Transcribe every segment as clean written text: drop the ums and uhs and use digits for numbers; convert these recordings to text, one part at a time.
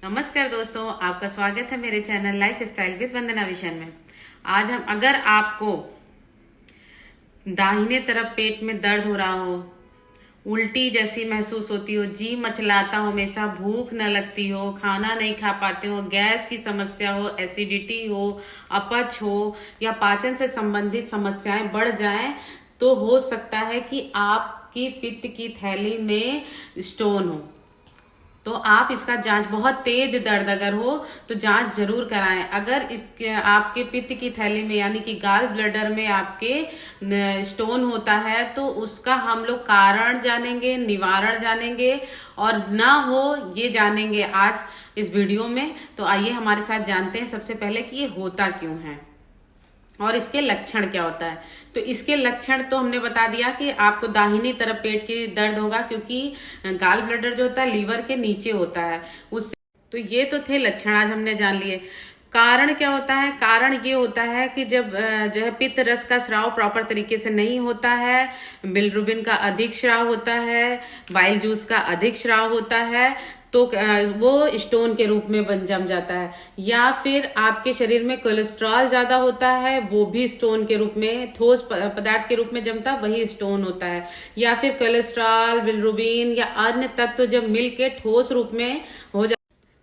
नमस्कार दोस्तों, आपका स्वागत है मेरे channel lifestyle with Vandana Vishan में। आज हम अगर आपको दाहिने तरफ पेट में दर्द हो रहा हो, उल्टी जैसी महसूस होती हो, जी मचलाता हो, हमेशा भूख न लगती हो, खाना नहीं खा पाते हो, गैस की समस्या हो, एसिडिटी हो, अपच हो या पाचन से संबंधित समस्याएं बढ़ जाएं, तो हो सकता है कि आपकी पित्त की थैली में स्टोन हो। तो आप इसका जांच, बहुत तेज दर्द अगर हो तो जांच जरूर कराएं। अगर इसके आपके पित्त की थैली में यानी कि गाल ब्लडर में आपके स्टोन होता है तो उसका हम लोग कारण जानेंगे, निवारण जानेंगे और ना हो ये जानेंगे आज इस वीडियो में। तो आइए हमारे साथ जानते हैं सबसे पहले कि ये होता क्यों है और इसके लक्षण क्या होता है। तो इसके लक्षण तो हमने बता दिया कि आपको दाहिनी तरफ पेट की दर्द होगा, क्योंकि गाल ब्लडर जो होता है लीवर के नीचे होता है उससे। तो ये तो थे लक्षण, आज हमने जान लिए। कारण क्या होता है? कारण ये होता है कि जब जो है पित्त रस का स्राव प्रॉपर तरीके से नहीं होता है, बिलिरुबिन का अधिक स्राव होता है, बाइल जूस का अधिक स्राव होता है, तो वो स्टोन के रूप में जम जाता है। या फिर आपके शरीर में कोलेस्ट्रॉल ज्यादा होता है, वो भी स्टोन के रूप में, ठोस पदार्थ के रूप में जमता है, वही स्टोन होता है। या फिर कोलेस्ट्रॉल, बिलिरुबिन या अन्य तत्व जब मिल के ठोस रूप में हो जाता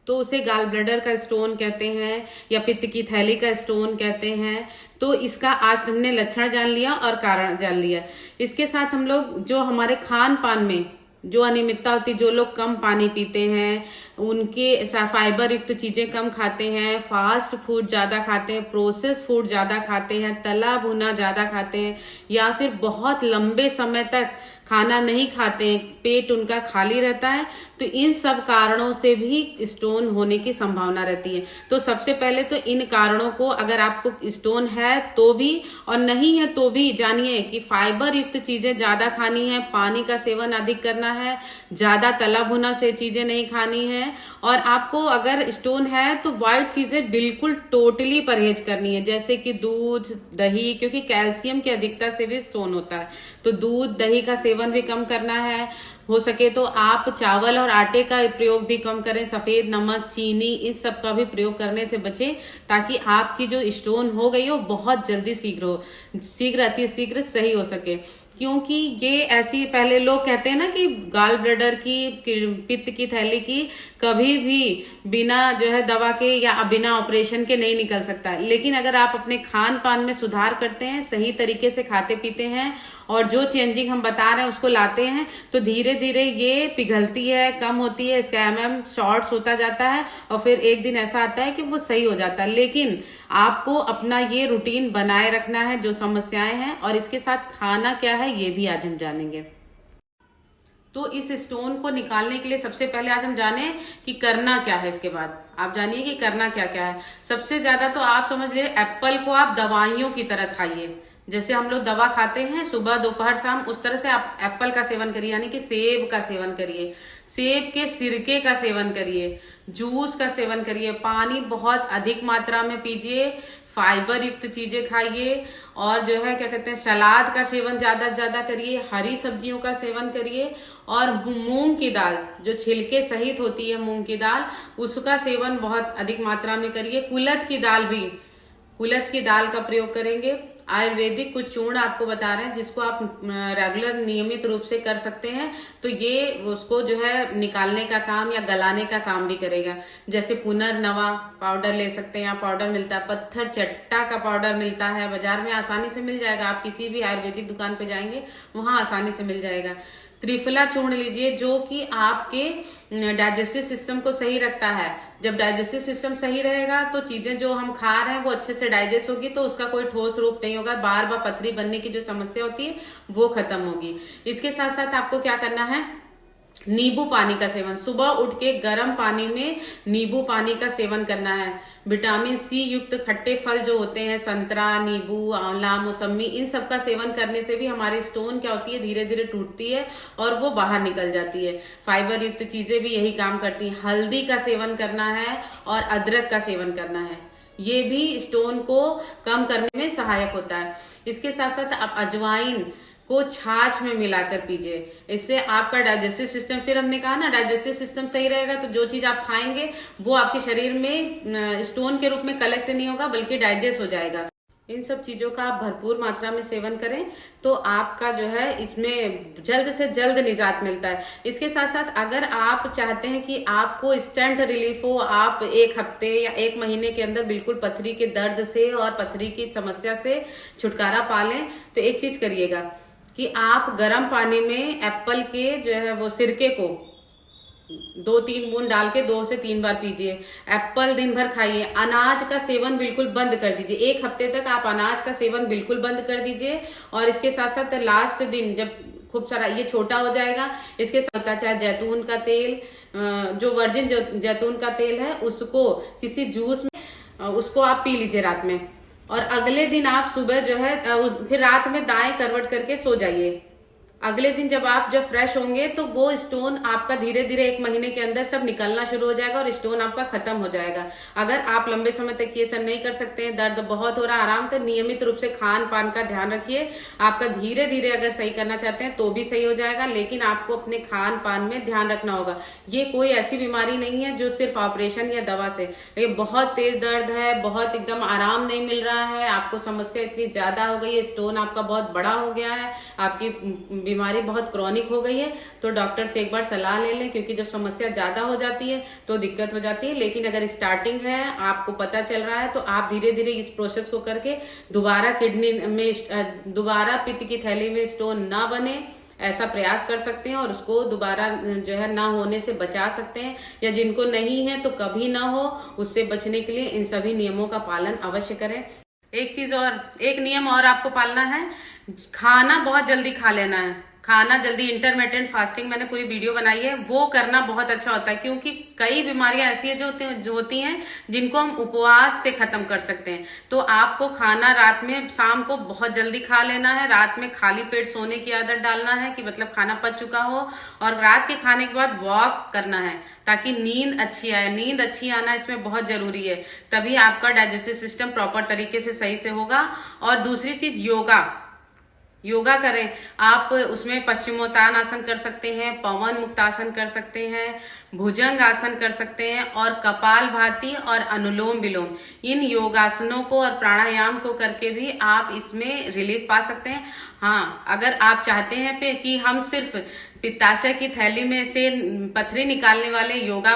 तो उसे गाल ब्लडर का स्टोन कहते हैं या पित्त की थैली का स्टोन कहते हैं। तो इसका आज हमने लक्षण जान लिया और कारण जान लिया। इसके साथ हम लोग जो हमारे खान पान में जो अनियमितता होती है, जो लोग कम पानी पीते हैं, उनके फाइबर युक्त चीजें कम खाते हैं, फास्ट फूड ज्यादा खाते हैं, प्रोसेस फूड ज्यादा खाते हैं, तला भुना ज्यादा खाते हैं, या फिर बहुत लंबे समय तक खाना नहीं खाते हैं, पेट उनका खाली रहता है, तो इन सब कारणों से भी स्टोन होने की संभावना रहती है। तो सबसे पहले तो इन कारणों को, अगर आपको स्टोन है तो भी और नहीं है तो भी जानिए कि फाइबर युक्त चीजें ज्यादा खानी है, पानी का सेवन अधिक करना है, ज्यादा तला भुना से चीजें नहीं खानी है, और आपको अगर स्टोन है तो व्हाइट चीजें बिल्कुल टोटली परहेज करनी है, जैसे कि दूध, दही, क्योंकि कैल्शियम की अधिकता से भी स्टोन होता है। तो दूध, दही का सेवन भी कम करना है। हो सके तो आप चावल और आटे का प्रयोग भी कम करें, सफेद नमक, चीनी, इस सब का भी प्रयोग करने से बचें, ताकि आपकी जो स्टोन हो गई हो बहुत जल्दी शीघ्र अति शीघ्र सही हो सके। क्योंकि ये ऐसी, पहले लोग कहते हैं ना कि गाल ब्लडर की, पित्त की थैली की कभी भी बिना जो है दवा के या बिना ऑपरेशन के नहीं निकल सकता है। लेकिन अगर आप अपने खान पान में सुधार करते हैं, सही तरीके से खाते पीते हैं और जो चेंजिंग हम बता रहे हैं उसको लाते हैं, तो धीरे धीरे ये पिघलती है, कम होती है, इसका शॉर्ट्स होता जाता है और फिर एक दिन ऐसा आता है कि वो सही हो जाता है। लेकिन आपको अपना ये रूटीन बनाए रखना है जो समस्याएं हैं, और इसके साथ खाना क्या है ये भी आज हम जानेंगे। तो इस स्टोन को निकालने के लिए सबसे पहले आज हम जाने कि करना क्या है। इसके बाद आप जानिए कि करना क्या क्या है। सबसे ज्यादा तो आप समझ लीजिए, एप्पल को आप दवाइयों की तरह खाइए। जैसे हम लोग दवा खाते हैं सुबह दोपहर शाम, उस तरह से आप एप्पल का सेवन करिए, यानी कि सेब का सेवन करिए, सेब के सिरके का सेवन करिए, जूस का सेवन करिए, पानी बहुत अधिक मात्रा में पीजिए, फाइबर युक्त चीजें खाइए, और जो है क्या कहते हैं, सलाद का सेवन ज्यादा से ज्यादा करिए, हरी सब्जियों का सेवन करिए, और मूंग की दाल जो छिलके सहित होती है, मूंग की दाल, उसका सेवन बहुत अधिक मात्रा में करिए। कुलथ की दाल का प्रयोग करेंगे। आयुर्वेदिक कुछ चूर्ण आपको बता रहे हैं जिसको आप रेगुलर नियमित रूप से कर सकते हैं, तो ये उसको जो है निकालने का काम या गलाने का काम भी करेगा। जैसे पुनर्नवा पाउडर ले सकते हैं, यहाँ पाउडर मिलता है, पत्थर चट्टा का पाउडर मिलता है, बाजार में आसानी से मिल जाएगा, आप किसी भी आयुर्वेदिक दुकान पे जाएंगे वहां आसानी से मिल जाएगा। त्रिफला चूर्ण लीजिए जो कि आपके डाइजेस्टिव सिस्टम को सही रखता है। जब डाइजेस्टिव सिस्टम सही रहेगा तो चीजें जो हम खा रहे हैं वो अच्छे से डाइजेस्ट होगी, तो उसका कोई ठोस रूप नहीं होगा, बार बार पथरी बनने की जो समस्या होती है वो खत्म होगी। इसके साथ साथ आपको क्या करना है, नींबू पानी का सेवन, सुबह उठ के गर्म पानी में नींबू पानी का सेवन करना है। विटामिन सी युक्त खट्टे फल जो होते हैं, संतरा, नींबू, आंवला, मौसमी, इन सब का सेवन करने से भी हमारी स्टोन क्या होती है, धीरे धीरे टूटती है और वो बाहर निकल जाती है। फाइबर युक्त चीजें भी यही काम करती हैं। हल्दी का सेवन करना है और अदरक का सेवन करना है, ये भी स्टोन को कम करने में सहायक होता है। इसके साथ साथ आप अजवाइन को छाछ में मिलाकर पीजिए। इससे आपका डाइजेस्टिव सिस्टम, फिर हमने कहा ना डाइजेस्टिव सिस्टम सही रहेगा तो जो चीज आप खाएंगे वो आपके शरीर में स्टोन के रूप में कलेक्ट नहीं होगा बल्कि डाइजेस्ट हो जाएगा। इन सब चीजों का आप भरपूर मात्रा में सेवन करें तो आपका जो है इसमें जल्द से जल्द निजात मिलता है। इसके साथ साथ अगर आप चाहते हैं कि आपको इंस्टेंट रिलीफ हो, आप 1 हफ्ते या 1 महीने के अंदर बिल्कुल पथरी के दर्द से और पथरी की समस्या से छुटकारा पा लें, तो एक चीज करिएगा कि आप गर्म पानी में एप्पल के जो है वो सिरके को 2-3 बूंद डाल के 2 से 3 बार पीजिए। एप्पल दिन भर खाइए। अनाज का सेवन बिल्कुल बंद कर दीजिए। 1 हफ्ते तक आप अनाज का सेवन बिल्कुल बंद कर दीजिए। और इसके साथ साथ लास्ट दिन जब खूब सारा ये छोटा हो जाएगा, इसके साथ चाहे जैतून का तेल, जो वर्जिन जैतून का तेल है उसको किसी जूस में उसको आप पी लीजिए रात में। और अगले दिन आप सुबह जो है फिर रात में दाएं करवट करके सो जाइए। अगले दिन जब फ्रेश होंगे तो वो स्टोन आपका धीरे धीरे 1 महीने के अंदर सब निकलना शुरू हो जाएगा और स्टोन आपका खत्म हो जाएगा। अगर आप लंबे समय तक ये सब नहीं कर सकते हैं, दर्द बहुत हो रहा है, आराम तो नियमित रूप से खान पान का ध्यान रखिए। आपका धीरे धीरे अगर सही करना चाहते हैं तो भी सही हो जाएगा, लेकिन आपको अपने खान पान में ध्यान रखना होगा। ये कोई ऐसी बीमारी नहीं है जो सिर्फ ऑपरेशन या दवा से, ये बहुत तेज दर्द है, बहुत एकदम आराम नहीं मिल रहा है, आपको समस्या इतनी ज्यादा हो गई है, स्टोन आपका बहुत बड़ा हो गया है, आपकी बीमारी बहुत क्रॉनिक हो गई है, तो डॉक्टर से एक बार सलाह ले लें, क्योंकि जब समस्या ज्यादा हो जाती है तो दिक्कत हो जाती है। लेकिन अगर स्टार्टिंग है, आपको पता चल रहा है, तो आप धीरे धीरे इस प्रोसेस को करके दोबारा किडनी में दोबारा पित्त की थैली में स्टोन ना बने ऐसा प्रयास कर सकते हैं और उसको दोबारा जो है ना होने से बचा सकते हैं। या जिनको नहीं है तो कभी ना हो, उससे बचने के लिए इन सभी नियमों का पालन अवश्य करें। एक चीज और, एक नियम और आपको पालना है, खाना बहुत जल्दी खा लेना है। खाना जल्दी, इंटरमिटेंट फास्टिंग मैंने पूरी वीडियो बनाई है, वो करना बहुत अच्छा होता है, क्योंकि कई बीमारियां ऐसी है जो होती हैं जिनको हम उपवास से खत्म कर सकते हैं। तो आपको खाना रात में, शाम को बहुत जल्दी खा लेना है, रात में खाली पेट सोने की आदत डालना है कि मतलब खाना पच चुका हो, और रात के खाने के बाद वॉक करना है ताकि नींद अच्छी आए। नींद अच्छी आना इसमें बहुत जरूरी है, तभी आपका डाइजेस्टिव सिस्टम प्रॉपर तरीके से सही से होगा। और दूसरी चीज, योगा करें आप। उसमें पश्चिमोत्तान आसन कर सकते हैं, पवन मुक्तासन कर सकते हैं, भुजंग आसन कर सकते हैं, और कपालभाति और अनुलोम विलोम, इन योगासनों को और प्राणायाम को करके भी आप इसमें रिलीफ पा सकते हैं। हाँ, अगर आप चाहते हैं कि हम सिर्फ पित्ताशय की थैली में से पथरी निकालने वाले योगा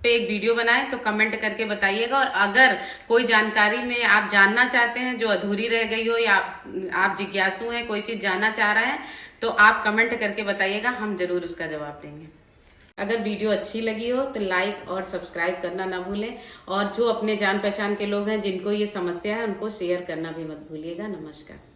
पे एक वीडियो बनाएं तो कमेंट करके बताइएगा। और अगर कोई जानकारी में आप जानना चाहते हैं जो अधूरी रह गई हो, या आप जिज्ञासु हैं, कोई चीज जानना चाह रहे हैं, तो आप कमेंट करके बताइएगा, हम जरूर उसका जवाब देंगे। अगर वीडियो अच्छी लगी हो तो लाइक और सब्सक्राइब करना ना भूलें, और जो अपने जान पहचान के लोग हैं जिनको ये समस्या है उनको शेयर करना भी मत भूलिएगा। नमस्कार।